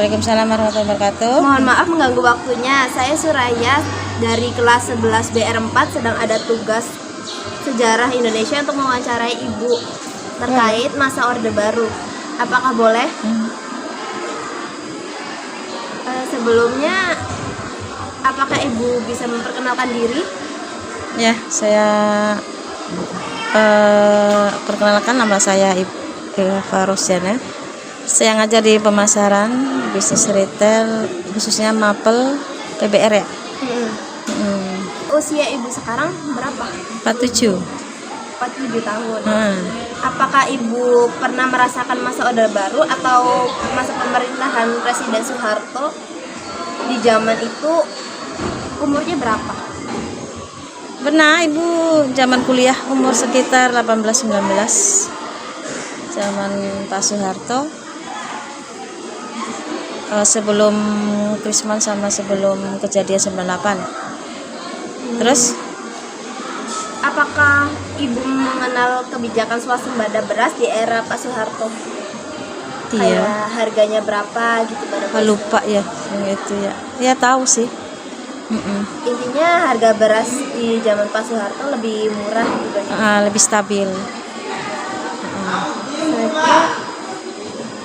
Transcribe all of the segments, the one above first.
Waalaikumsalam warahmatullahi wabarakatuh. Mohon maaf mengganggu waktunya. Saya Suraya dari kelas 11 BR4 sedang ada tugas sejarah Indonesia untuk mewawancarai Ibu terkait masa Orde Baru. Apakah boleh? Sebelumnya, apakah Ibu bisa memperkenalkan diri? Ya, saya perkenalkan, nama saya Ibu Farusiana. Saya ngajar di pemasaran bisnis retail, khususnya Mapel PBR ya. Usia Ibu sekarang berapa? 47. 47 tahun. Apakah Ibu pernah merasakan masa Orde Baru atau masa pemerintahan Presiden Soeharto? Di zaman itu umurnya berapa? Pernah Ibu zaman kuliah umur sekitar 18-19, zaman Pak Soeharto, sebelum Krisman sama sebelum kejadian 98. Terus apakah Ibu mengenal kebijakan swasembada beras di era Pak Soeharto? iya, Kayak harganya berapa gitu pada lupa ya yang itu ya. Ya tahu sih. Intinya harga beras di zaman Pak Soeharto lebih murah dibanding Lebih stabil.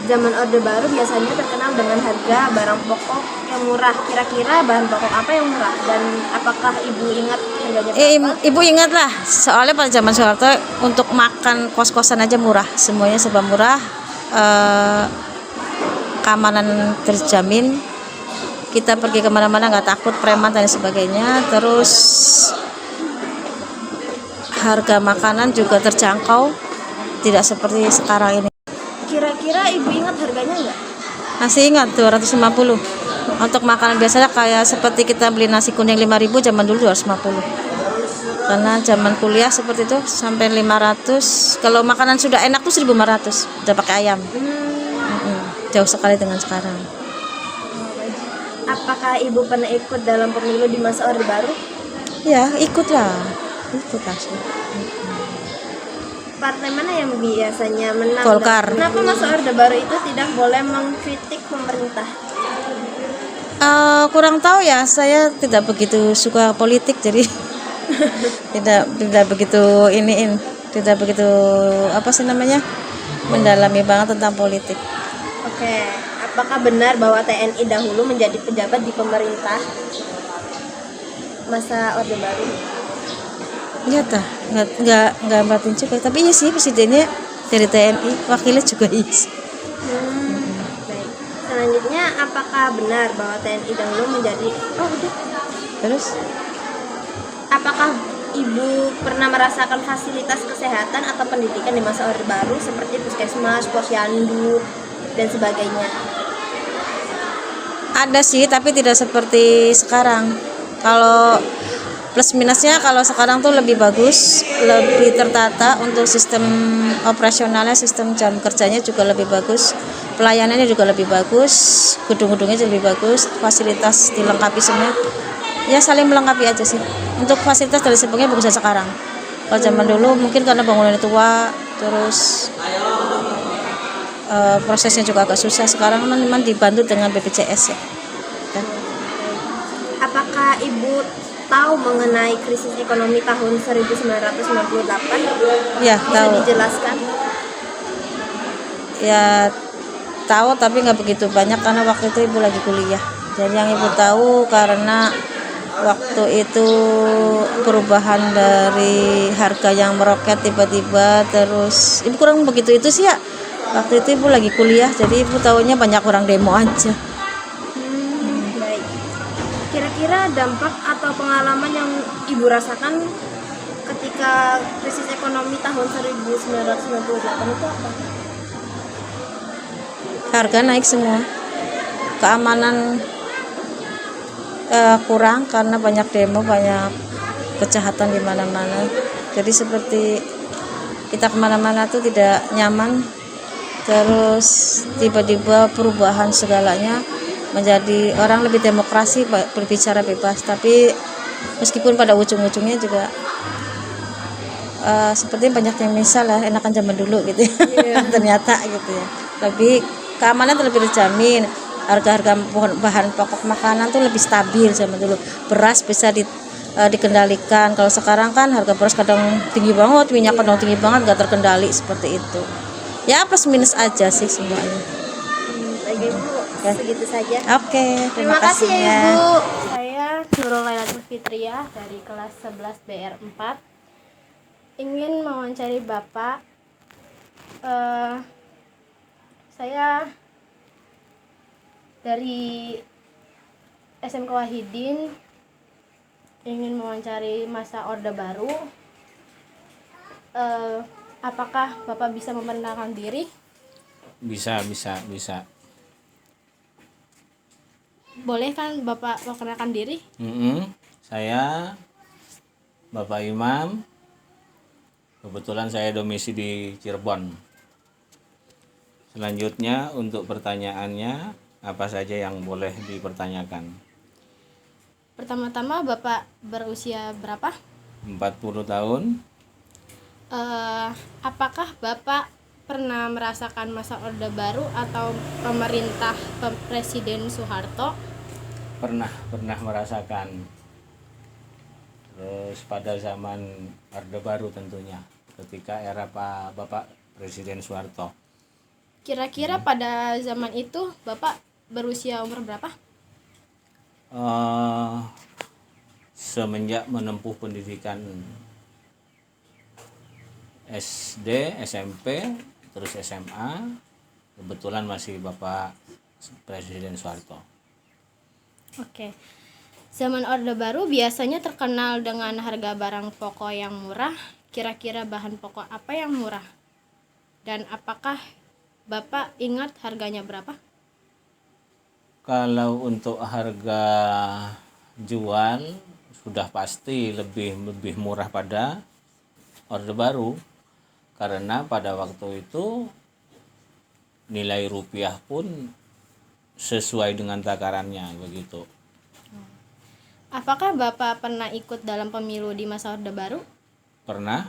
zaman Orde Baru biasanya terkenal dengan harga barang pokok yang murah. Kira-kira bahan pokok apa yang murah dan apakah Ibu ingat harganya berapa? Ibu ingat lah, soalnya pada zaman Soeharto untuk makan kos-kosan aja murah, semuanya serba murah, keamanan terjamin, kita pergi kemana-mana nggak takut preman dan sebagainya. Terus harga makanan juga terjangkau, tidak seperti sekarang ini. Kira-kira Ibu ingat harganya nggak? Masih ingat 250 untuk makanan biasanya kayak seperti kita beli nasi kuning 5.000, zaman dulu 250. Karena zaman kuliah seperti itu sampai 500. Kalau makanan sudah enak tuh 1.500, udah pakai ayam. Jauh sekali dengan sekarang. Apakah Ibu pernah ikut dalam pemilu di masa Orde Baru? Ya, ikut lah sih. Partai mana yang biasanya menang? Golkar. Kenapa masa Orde Baru itu tidak boleh mengkritik pemerintah? Kurang tahu ya, saya tidak begitu suka politik, jadi tidak begitu tidak begitu mendalami banget tentang politik. Oke, apakah benar bahwa TNI dahulu menjadi pejabat di pemerintah masa Orde Baru? Iya nggak batin juga, tapi iya sih presidennya dari TNI, wakilnya juga iya sih. Baik. Selanjutnya, apakah benar bahwa TNI dahulu menjadi Terus apakah Ibu pernah merasakan fasilitas kesehatan atau pendidikan di masa Orde Baru seperti puskesmas, posyandu, dan sebagainya? ada sih, tapi tidak seperti sekarang. Kalau plus minusnya, kalau sekarang tuh lebih bagus, lebih tertata untuk sistem operasionalnya, sistem jam kerjanya juga lebih bagus, pelayanannya juga lebih bagus, gedung-gedungnya lebih bagus, fasilitas dilengkapi semua. Ya saling melengkapi aja sih. Untuk fasilitas dari sebelumnya bagus sekarang. Kalau zaman dulu mungkin karena bangunannya tua, terus prosesnya juga agak susah. Sekarang memang dibantu dengan BPJS ya. Apakah Ibu tahu mengenai krisis ekonomi tahun 1998? Ya, Bisa tahu. dijelaskan? Ya tahu, tapi nggak begitu banyak karena waktu itu Ibu lagi kuliah. Jadi yang Ibu tahu karena waktu itu perubahan dari harga yang meroket tiba-tiba, terus Ibu kurang begitu itu sih ya. Waktu itu Ibu lagi kuliah, jadi Ibu tahunya banyak orang demo aja. Baik. Kira-kira dampak atau pengalaman yang Ibu rasakan ketika krisis ekonomi tahun 1998 itu apa? Harga naik semua, keamanan kurang karena banyak demo, banyak kejahatan di mana-mana. Jadi seperti kita kemana-mana tuh tidak nyaman. Terus tiba-tiba perubahan segalanya, menjadi orang lebih demokrasi, berbicara bebas. Tapi meskipun pada ujung-ujungnya juga sepertinya banyak yang misal lah, enakan zaman dulu gitu ya. Ternyata gitu ya, lebih keamanan lebih terjamin, harga-harga bahan pokok makanan tuh lebih stabil zaman dulu. Beras bisa dikendalikan. Kalau sekarang kan harga beras kadang tinggi banget, minyak kadang tinggi banget, nggak terkendali seperti itu. Ya plus minus aja sih semuanya. Oke Bu, segitu saja. Oke, Terima kasih ya Ibu. Saya Nurul Lailatul Fitriah dari kelas 11 BR4. Ingin mewawancari Bapak. Saya dari SMK Wahidin ingin mewawancari masa Orde Baru. Apakah Bapak bisa memperkenalkan diri? Bisa. Boleh kan Bapak memperkenalkan diri? Saya Bapak Imam. Kebetulan saya domisili di Cirebon. Selanjutnya untuk pertanyaannya, apa saja yang boleh dipertanyakan? Pertama-tama Bapak berusia berapa? 40 tahun. Apakah Bapak pernah merasakan masa Orde Baru atau pemerintah Presiden Soeharto? Pernah merasakan. Terus pada zaman Orde Baru tentunya, ketika era Bapak Presiden Soeharto. Kira-kira pada zaman itu Bapak berusia umur berapa? Semenjak menempuh pendidikan SD, SMP, terus SMA, kebetulan masih Bapak Presiden Soeharto. Oke. Zaman Orde Baru biasanya terkenal dengan harga barang pokok yang murah. Kira-kira bahan pokok apa yang murah? Dan apakah Bapak ingat harganya berapa? Kalau untuk harga jual sudah pasti lebih murah pada Orde Baru, karena pada waktu itu nilai rupiah pun sesuai dengan takarannya begitu. Apakah Bapak pernah ikut dalam pemilu di masa Orde Baru? Pernah.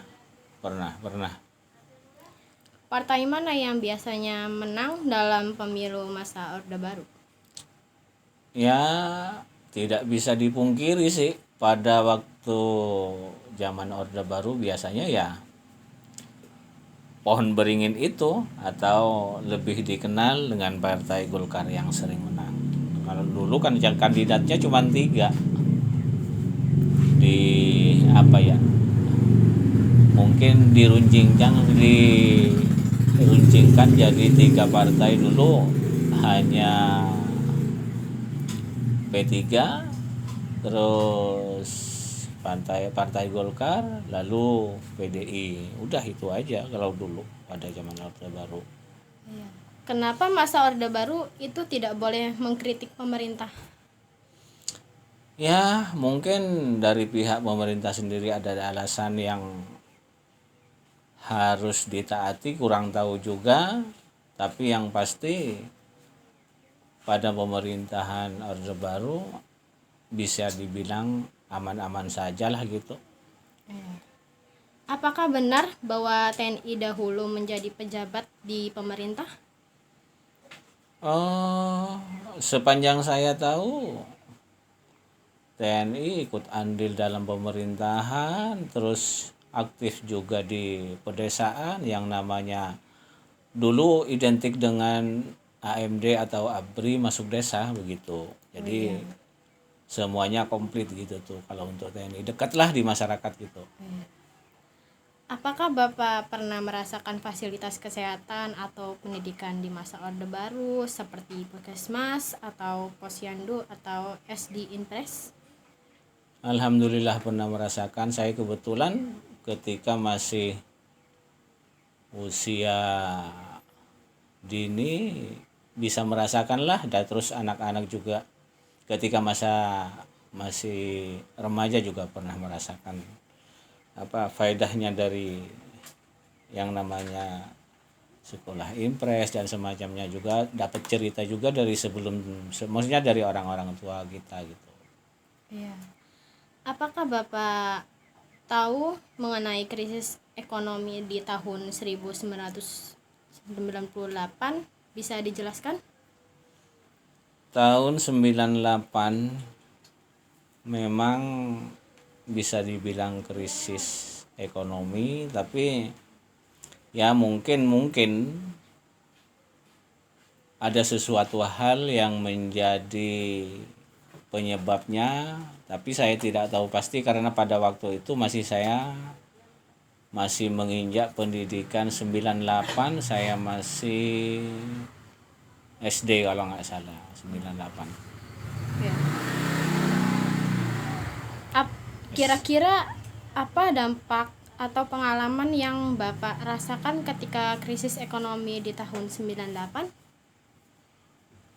Partai mana yang biasanya menang dalam pemilu masa Orde Baru? Ya, tidak bisa dipungkiri sih, pada waktu zaman Orde Baru biasanya ya pohon beringin itu, atau lebih dikenal dengan Partai Golkar yang sering menang. Kalau dulu kan kandidatnya cuma 3. Mungkin diruncingkan jadi 3 partai dulu, hanya P3, terus partai Golkar, lalu PDI. Udah itu aja kalau dulu pada zaman Orde Baru. Kenapa masa Orde Baru itu tidak boleh mengkritik pemerintah? Ya, mungkin dari pihak pemerintah sendiri ada alasan yang harus ditaati, kurang tahu juga. Tapi yang pasti pada pemerintahan Orde Baru bisa dibilang aman-aman saja lah gitu. Apakah benar bahwa TNI dahulu menjadi pejabat di pemerintah? Sepanjang saya tahu, TNI ikut andil dalam pemerintahan, terus aktif juga di pedesaan yang namanya dulu identik dengan AMD atau ABRI, masuk desa begitu. Jadi semuanya komplit gitu tuh kalau untuk TNI, dekatlah di masyarakat gitu. Apakah Bapak pernah merasakan fasilitas kesehatan atau pendidikan di masa Orde Baru seperti Puskesmas atau Posyandu atau SD Impres? Alhamdulillah pernah merasakan. Saya kebetulan ketika masih usia dini bisa merasakan lah, dan terus anak-anak juga ketika masih remaja juga pernah merasakan faedahnya dari yang namanya sekolah impres dan semacamnya. Juga dapat cerita juga dari maksudnya dari orang-orang tua kita gitu. Iya. Apakah Bapak tahu mengenai krisis ekonomi di tahun 1998? Bisa dijelaskan? tahun 98 memang bisa dibilang krisis ekonomi, tapi ya mungkin ada sesuatu hal yang menjadi penyebabnya, tapi saya tidak tahu pasti karena pada waktu itu saya masih menginjak pendidikan 98, saya masih SD kalau nggak salah 98. Ya. Kira-kira apa dampak atau pengalaman yang Bapak rasakan ketika krisis ekonomi di tahun 98?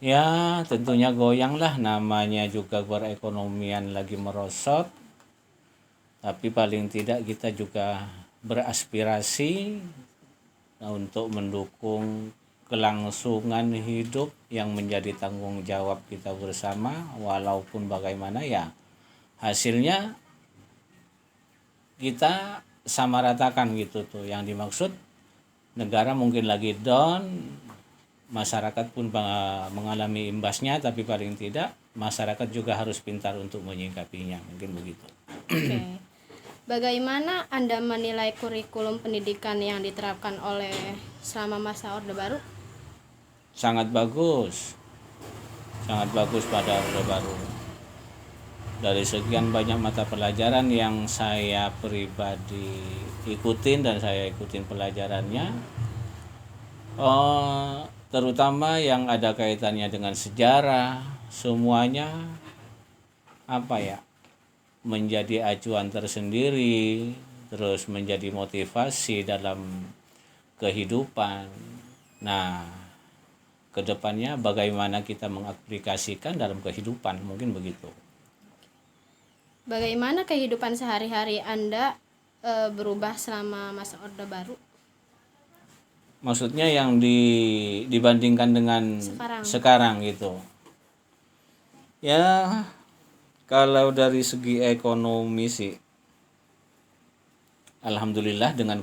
Ya tentunya goyang lah, namanya juga perekonomian lagi merosot, tapi paling tidak kita juga beraspirasi untuk mendukung kelangsungan hidup yang menjadi tanggung jawab kita bersama, walaupun bagaimana ya hasilnya kita sama ratakan gitu tuh. Yang dimaksud negara mungkin lagi down, masyarakat pun mengalami imbasnya, tapi paling tidak masyarakat juga harus pintar untuk menyikapinya, mungkin begitu. Oke. Bagaimana Anda menilai kurikulum pendidikan yang diterapkan oleh selama masa Orde Baru? Sangat bagus pada Orde Baru. Dari sekian banyak mata pelajaran yang saya pribadi ikutin dan saya ikutin pelajarannya, terutama yang ada kaitannya dengan sejarah, semuanya menjadi acuan tersendiri, terus menjadi motivasi dalam kehidupan. Nah, kedepannya bagaimana kita mengaplikasikan dalam kehidupan, mungkin begitu. Bagaimana kehidupan sehari-hari Anda berubah selama masa Orde Baru? Maksudnya yang dibandingkan dengan sekarang gitu. Ya, kalau dari segi ekonomi sih alhamdulillah dengan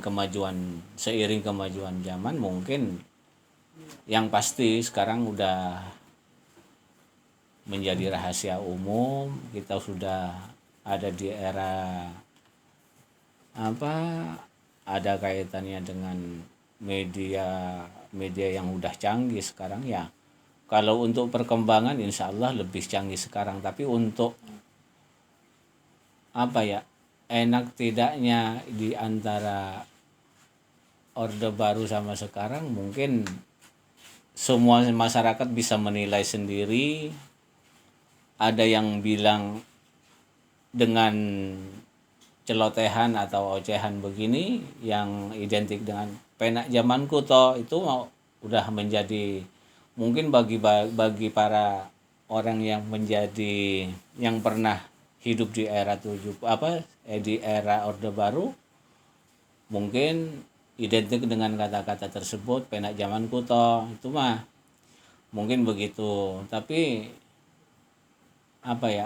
seiring kemajuan zaman, mungkin yang pasti sekarang udah menjadi rahasia umum, kita sudah ada di era ada kaitannya dengan media yang udah canggih sekarang ya. Kalau untuk perkembangan insya Allah lebih canggih sekarang, tapi untuk enak tidaknya di antara Orde Baru sama sekarang, mungkin semua masyarakat bisa menilai sendiri. Ada yang bilang dengan celotehan atau ocehan begini yang identik dengan penak zamanku toh, itu udah menjadi mungkin bagi para orang yang pernah hidup di era di era Orde Baru, mungkin identik dengan kata-kata tersebut, penak zamanku toh, itu mah mungkin begitu. Tapi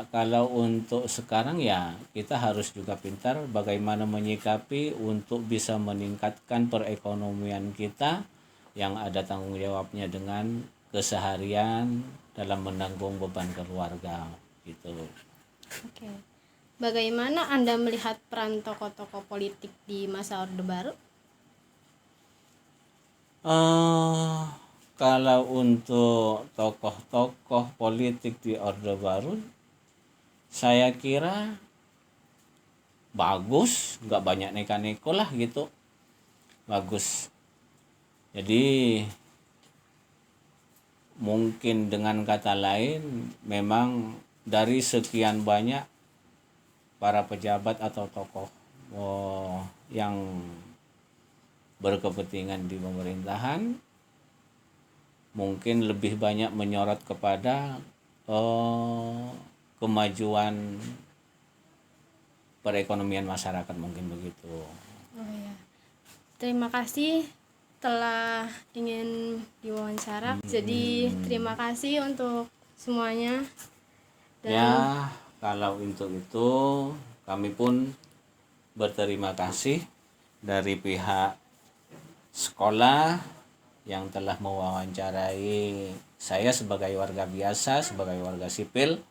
kalau untuk sekarang ya kita harus juga pintar bagaimana menyikapi untuk bisa meningkatkan perekonomian kita yang ada tanggung jawabnya dengan keseharian dalam menanggung beban keluarga gitu. Oke. Bagaimana Anda melihat peran tokoh-tokoh politik di masa Orde Baru? Kalau untuk tokoh-tokoh politik di Orde Baru, saya kira bagus, nggak banyak neko-neko lah gitu, bagus. Jadi mungkin dengan kata lain, memang dari sekian banyak para pejabat atau tokoh yang berkepentingan di pemerintahan, mungkin lebih banyak menyorot kepada kemajuan perekonomian masyarakat, mungkin begitu. Oh ya. Terima kasih telah ingin diwawancara. Jadi terima kasih untuk semuanya. Dan ya, kalau untuk itu kami pun berterima kasih dari pihak sekolah yang telah mewawancarai saya sebagai warga biasa, sebagai warga sipil.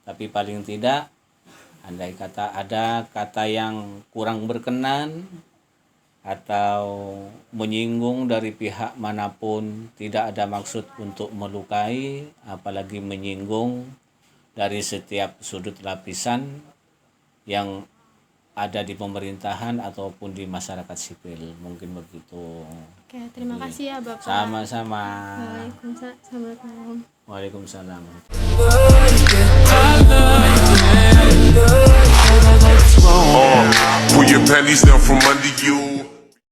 Tapi paling tidak, andai kata ada kata yang kurang berkenan atau menyinggung dari pihak manapun, tidak ada maksud untuk melukai, apalagi menyinggung dari setiap sudut lapisan yang ada di pemerintahan ataupun di masyarakat sipil. Mungkin begitu. Oke, terima kasih ya Bapak. Sama-sama. Waalaikumsalam. Waalaikumsalam. Pull your panties down from under you.